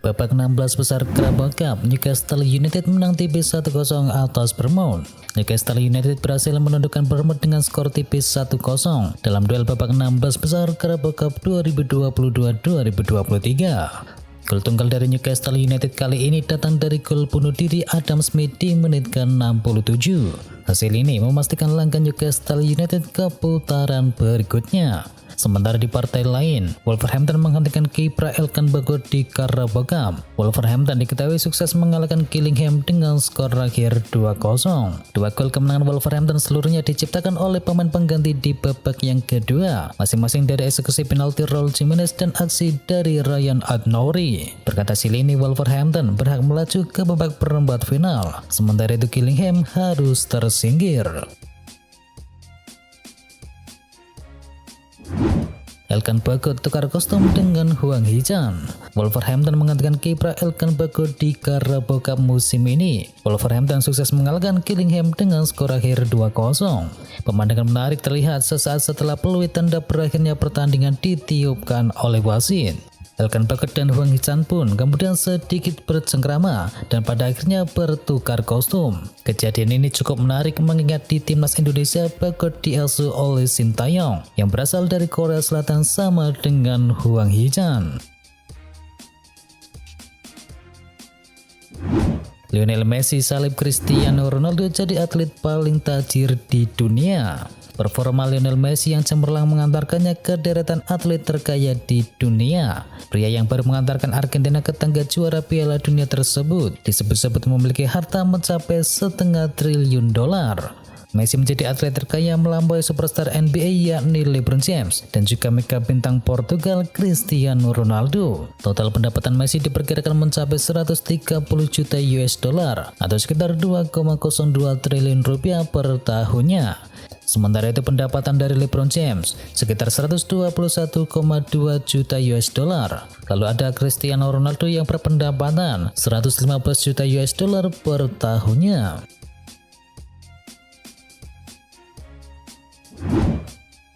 Babak 16 besar Carabao Cup, Newcastle United menang tipis 1-0 atas Bournemouth. Newcastle United berhasil menundukkan Bournemouth dengan skor tipis 1-0 dalam duel babak 16 besar Carabao Cup 2022-2023. Gol tunggal dari Newcastle United kali ini datang dari gol bunuh diri Adam Smith di menit ke-67. Hasil ini memastikan langkah Newcastle United ke putaran berikutnya. Sementara di partai lain, Wolverhampton menghentikan kiprah Elkan Bagot di Carabao Cup. Wolverhampton diketahui sukses mengalahkan Gillingham dengan skor akhir 2-0. Dua gol kemenangan Wolverhampton seluruhnya diciptakan oleh pemain pengganti di babak yang kedua, masing-masing dari eksekusi penalti Raul Jimenez dan aksi dari Ryan Ait-Nouri. Berkat hasil ini, Wolverhampton berhak melaju ke babak perempat final, sementara itu Gillingham harus tersingkir. Elkan Bagot tukar kostum dengan Hwang Hee-chan. Wolverhampton menggantikan kiprah Elkan Bagot di Carabao Cup musim ini. Wolverhampton sukses mengalahkan Gillingham dengan skor akhir 2-0. Pemandangan menarik terlihat sesaat setelah peluit tanda berakhirnya pertandingan ditiupkan oleh wasit. Elkan Bagot dan Hwang Hee-chan pun kemudian sedikit bercengkrama dan pada akhirnya bertukar kostum. Kejadian ini cukup menarik mengingat di timnas Indonesia Bagot diasuh oleh Sintayong yang berasal dari Korea Selatan sama dengan Hwang Hee-chan. Lionel Messi salib Cristiano Ronaldo jadi atlet paling tajir di dunia. Performa Lionel Messi yang cemerlang mengantarkannya ke deretan atlet terkaya di dunia. Pria yang baru mengantarkan Argentina ke tangga juara Piala Dunia tersebut disebut-sebut memiliki harta mencapai $0,5 triliun. Messi menjadi atlet terkaya melampaui superstar NBA yakni LeBron James dan juga mega bintang Portugal Cristiano Ronaldo. Total pendapatan Messi diperkirakan mencapai 130 juta US dollar atau sekitar 2,02 triliun rupiah per tahunnya. Sementara itu pendapatan dari LeBron James sekitar 121,2 juta US dollar. Lalu ada Cristiano Ronaldo yang berpendapatan 115 juta US dollar per tahunnya.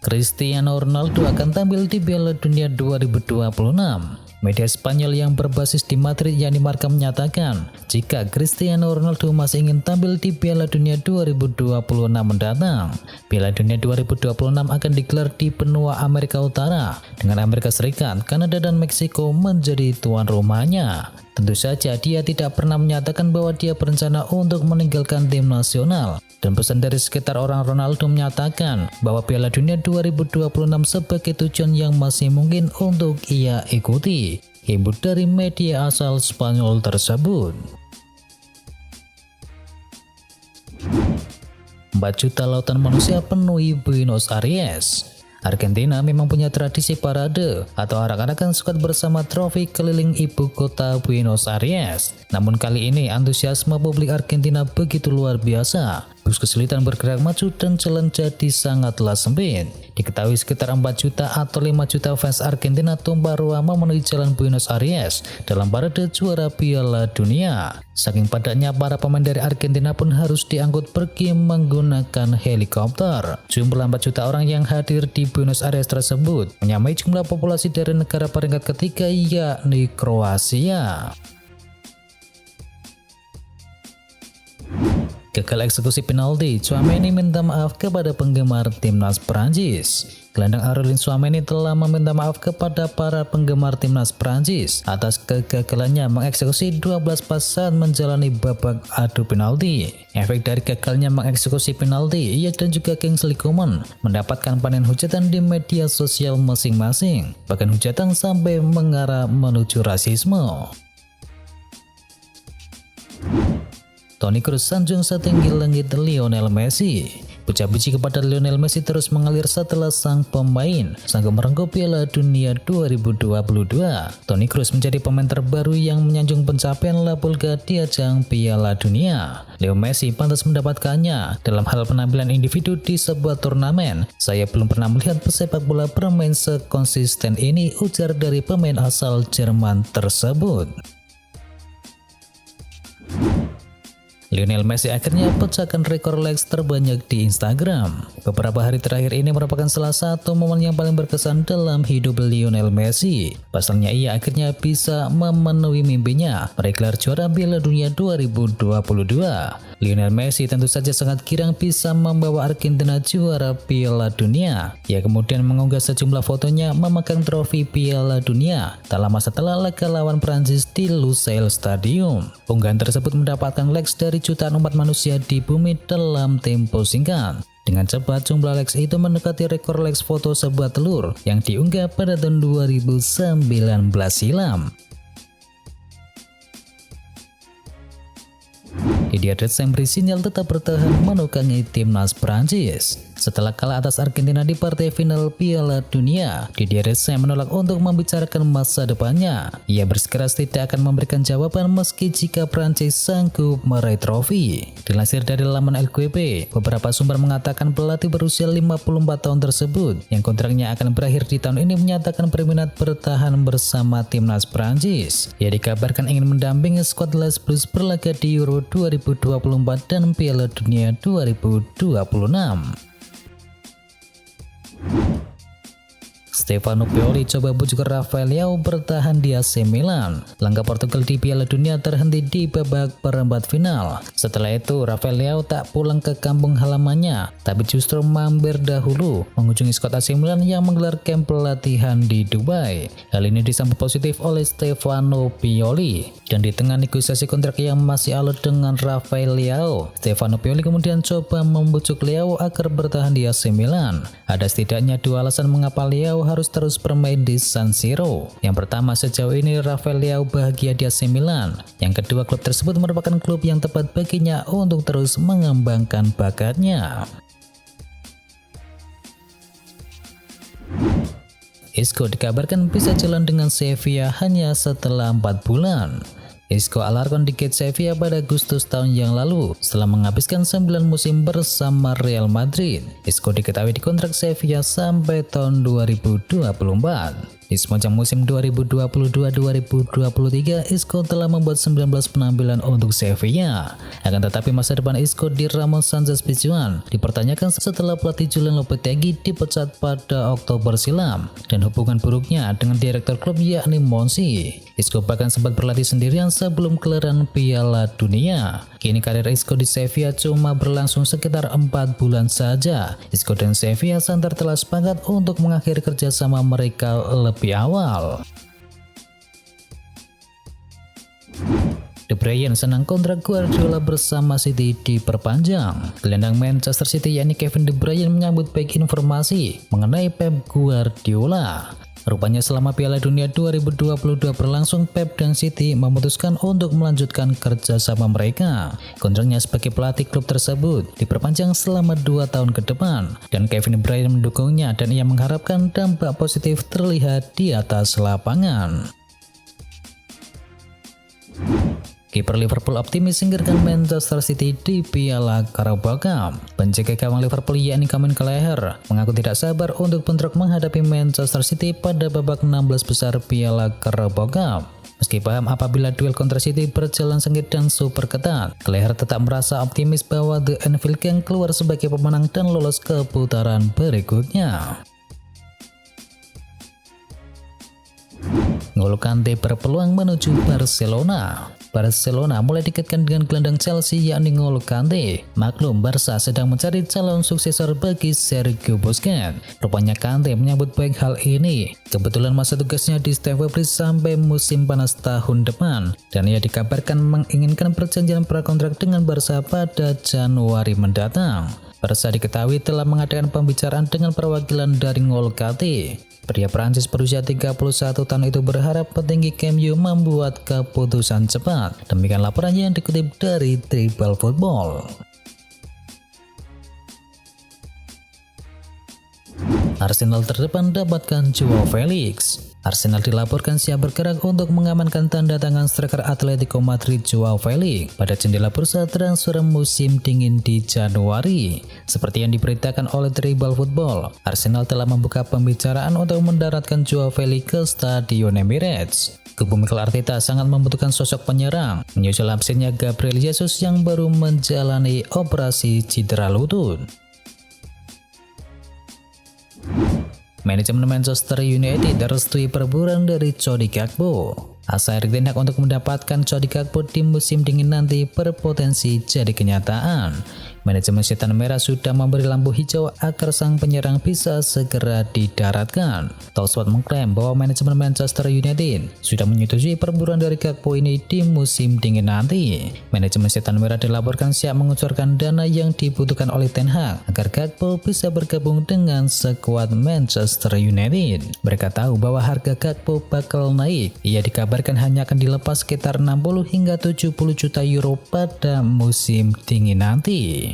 Cristiano Ronaldo akan tampil di Piala Dunia 2026. Media Spanyol yang berbasis di Madrid yakni Marca menyatakan jika Cristiano Ronaldo masih ingin tampil di Piala Dunia 2026 mendatang. Piala Dunia 2026 akan digelar di benua Amerika Utara dengan Amerika Serikat, Kanada, dan Meksiko menjadi tuan rumahnya. Tentu saja dia tidak pernah menyatakan bahwa dia berencana untuk meninggalkan tim nasional. Dan pesan dari sekitar orang Ronaldo menyatakan bahwa Piala Dunia 2026 sebagai tujuan yang masih mungkin untuk ia ikuti. Himbau dari media asal Spanyol tersebut. 4 juta lautan manusia penuhi Buenos Aires. Argentina memang punya tradisi parade atau arak-arakan squad bersama trofi keliling ibu kota Buenos Aires. Namun kali ini antusiasme publik Argentina begitu luar biasa. Bus kesulitan bergerak maju dan jalan jadi sangatlah sempit. Diketahui sekitar 4 juta atau 5 juta fans Argentina tumpah ruah memenuhi jalan Buenos Aires dalam parade juara Piala Dunia. Saking padatnya, para pemain dari Argentina pun harus diangkut pergi menggunakan helikopter. Jumlah 4 juta orang yang hadir di Buenos Aires tersebut menyamai jumlah populasi dari negara peringkat ketiga yakni Kroasia. Gagal eksekusi penalti, Tchouaméni minta maaf kepada penggemar timnas Prancis. Gelandang Aurelien Tchouaméni telah meminta maaf kepada para penggemar timnas Prancis atas kegagalannya mengeksekusi 12 pas saat menjalani babak adu penalti. Efek dari gagalnya mengeksekusi penalti, ia dan juga Kingsley Coman mendapatkan panen hujatan di media sosial masing-masing. Bahkan hujatan sampai mengarah menuju rasisme. Toni Kroos sanjung setinggi langit Lionel Messi. Puja-puji kepada Lionel Messi terus mengalir setelah sang pemain sanggup merengkuh Piala Dunia 2022. Toni Kroos menjadi pemain terbaru yang menyanjung pencapaian La Pulga di ajang Piala Dunia. Leo Messi pantas mendapatkannya dalam hal penampilan individu di sebuah turnamen. Saya belum pernah melihat pesepak bola bermain sekonsisten ini, ujar dari pemain asal Jerman tersebut. Lionel Messi akhirnya pecahkan rekor likes terbanyak di Instagram. Beberapa hari terakhir ini merupakan salah satu momen yang paling berkesan dalam hidup Lionel Messi. Pasalnya ia akhirnya bisa memenuhi mimpinya meraih gelar juara Piala Dunia 2022. Lionel Messi tentu saja sangat girang bisa membawa Argentina juara Piala Dunia. Ia kemudian mengunggah sejumlah fotonya memegang trofi Piala Dunia tak lama setelah laga lawan Prancis di Lusail Stadium. Unggahan tersebut mendapatkan likes dari jutaan umat manusia di bumi dalam tempo singkat. Dengan cepat, jumlah likes itu mendekati rekor likes foto sebuah telur yang diunggah pada tahun 2019 silam. Didier Deschamps beri sinyal tetap bertahan menukangi timnas Prancis. Setelah kalah atas Argentina di partai final Piala Dunia, Didier Deschamps menolak untuk membicarakan masa depannya. Ia bersikeras tidak akan memberikan jawaban meski jika Prancis sanggup meraih trofi. Dilansir dari laman LQP, beberapa sumber mengatakan pelatih berusia 54 tahun tersebut yang kontraknya akan berakhir di tahun ini menyatakan berminat bertahan bersama timnas Prancis. Ia dikabarkan ingin mendampingi skuad Les Bleus berlaga di Euro 2024 dan Piala Dunia 2026. Stefano Pioli coba bujuk Rafael Leao bertahan di AC Milan. Langkah Portugal di Piala Dunia terhenti di babak perempat final. Setelah itu, Rafael Leao tak pulang ke kampung halamannya, tapi justru mampir dahulu mengunjungi skuad AC Milan yang menggelar kamp pelatihan di Dubai. Hal ini disambut positif oleh Stefano Pioli. Dan di tengah negosiasi kontrak yang masih alot dengan Rafael Leao, Stefano Pioli kemudian coba membujuk Leao agar bertahan di AC Milan. Ada setidaknya dua alasan mengapa Leao harus terus bermain di San Siro. Yang pertama, sejauh ini Rafael Leao bahagia di AC Milan. Yang kedua, klub tersebut merupakan klub yang tepat baginya untuk terus mengembangkan bakatnya. Isco dikabarkan bisa jalan dengan Sevilla hanya setelah 4 bulan. Isco Alarcon di gate Sevilla pada Agustus tahun yang lalu setelah menghabiskan 9 musim bersama Real Madrid. Isco diketahui dikontrak Sevilla sampai tahun 2024. Di sepanjang musim 2022-2023, Isco telah membuat 19 penampilan untuk Sevilla. Akan tetapi masa depan Isco di Ramon Sanchez Pizjuan dipertanyakan setelah pelatih Julen Lopetegui dipecat pada Oktober silam dan hubungan buruknya dengan direktur klub yakni Monchi. Isco bahkan sempat berlatih sendirian sebelum gelaran Piala Dunia. Kini karir Isco di Sevilla cuma berlangsung sekitar 4 bulan saja. Isco dan Sevilla santer telah sepakat untuk mengakhiri kerjasama mereka lebih awal. De Bruyne senang kontrak Guardiola bersama City diperpanjang. Gelandang Manchester City yakni Kevin De Bruyne menyambut baik informasi mengenai Pep Guardiola. Rupanya selama Piala Dunia 2022 berlangsung, Pep dan City memutuskan untuk melanjutkan kerjasama mereka. Kontraknya sebagai pelatih klub tersebut diperpanjang selama 2 tahun ke depan, dan Kevin De Bruyne mendukungnya dan ia mengharapkan dampak positif terlihat di atas lapangan. Kiper Liverpool optimis singkirkan Manchester City di Piala Carabao Cup. Penjaga gawang Liverpool yakni Cameron Gallagher mengaku tidak sabar untuk bentrok menghadapi Manchester City pada babak 16 besar Piala Carabao Cup. Meski paham apabila duel kontra City berjalan sengit dan super ketat, Gallagher tetap merasa optimis bahwa The Anfield Gang keluar sebagai pemenang dan lolos ke putaran berikutnya. N'Golo Kante berpeluang menuju Barcelona. Barcelona mulai dikaitkan dengan gelandang Chelsea yakni N'Golo Kante. Maklum, Barca sedang mencari calon suksesor bagi Sergio Busquets. Rupanya Kante menyambut baik hal ini. Kebetulan masa tugasnya di Stamford Bridge sampai musim panas tahun depan, dan ia dikabarkan menginginkan perjanjian prakontrak dengan Barca pada Januari mendatang. Barca diketahui telah mengadakan pembicaraan dengan perwakilan dari N'Golo Kante. Pria Prancis berusia 31 tahun itu berharap petinggi MU membuat keputusan cepat. Demikian laporan yang dikutip dari Tribal Football. Arsenal terdepan dapatkan Joao Felix. Arsenal dilaporkan siap bergerak untuk mengamankan tanda tangan striker Atletico Madrid Joao Felix pada jendela bursa transfer musim dingin di Januari. Seperti yang diberitakan oleh Tribal Football, Arsenal telah membuka pembicaraan untuk mendaratkan Joao Felix ke Stadion Emirates. Kubu Mikel Arteta sangat membutuhkan sosok penyerang, menyusul absennya Gabriel Jesus yang baru menjalani operasi cedera lutut. Manajemen Manchester United merestui perburuan dari Cody Gakpo. Asa Erik ten Hag untuk mendapatkan Cody Gakpo di musim dingin nanti berpotensi jadi kenyataan. Manajemen Setan Merah sudah memberi lampu hijau agar sang penyerang bisa segera didaratkan. Talksport mengklaim bahwa manajemen Manchester United sudah menyetujui perburuan dari Gakpo ini di musim dingin nanti. Manajemen Setan Merah dilaporkan siap mengucurkan dana yang dibutuhkan oleh Ten Hag agar Gakpo bisa bergabung dengan skuad Manchester United. Mereka tahu bahwa harga Gakpo bakal naik. Ia dikabarkan hanya akan dilepas sekitar 60 hingga 70 juta euro pada musim dingin nanti.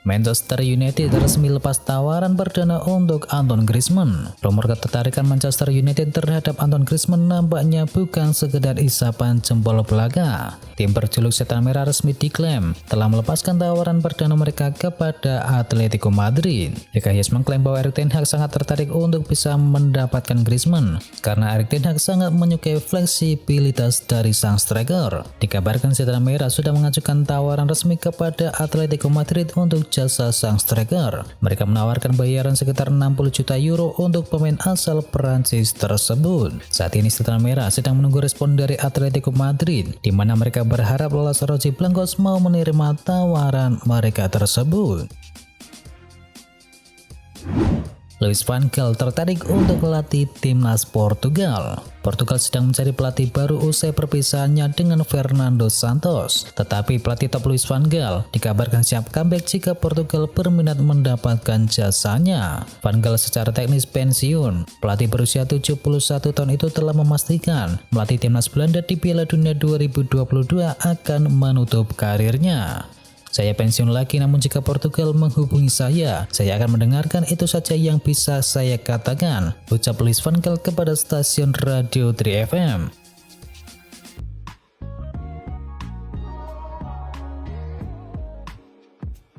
Manchester United resmi lepas tawaran perdana untuk Antoine Griezmann. Rumor ketertarikan Manchester United terhadap Antoine Griezmann nampaknya bukan sekedar isapan jempol belaka. Tim berjuluk Setan Merah resmi diklaim telah melepaskan tawaran perdana mereka kepada Atletico Madrid. Liga Yes mengklaim bahwa Erik ten Hag sangat tertarik untuk bisa mendapatkan Griezmann karena Erik ten Hag sangat menyukai fleksibilitas dari sang striker. Dikabarkan Setan Merah sudah mengajukan tawaran resmi kepada Atletico Madrid untuk jasa sang striker. Mereka menawarkan bayaran sekitar 60 juta euro untuk pemain asal Prancis tersebut. Saat ini Setan Merah sedang menunggu respon dari Atletico Madrid, di mana mereka berharap Los Blancos mau menerima tawaran mereka tersebut. Louis van Gaal tertarik untuk melatih timnas Portugal. Portugal sedang mencari pelatih baru usai perpisahannya dengan Fernando Santos. Tetapi pelatih top Louis van Gaal dikabarkan siap comeback jika Portugal berminat mendapatkan jasanya. Van Gaal secara teknis pensiun. Pelatih berusia 71 tahun itu telah memastikan melatih timnas Belanda di Piala Dunia 2022 akan menutup karirnya. Saya pensiun lagi, namun jika Portugal menghubungi saya akan mendengarkan, itu saja yang bisa saya katakan, ucap Louis van Gaal kepada stasiun Radio 3FM.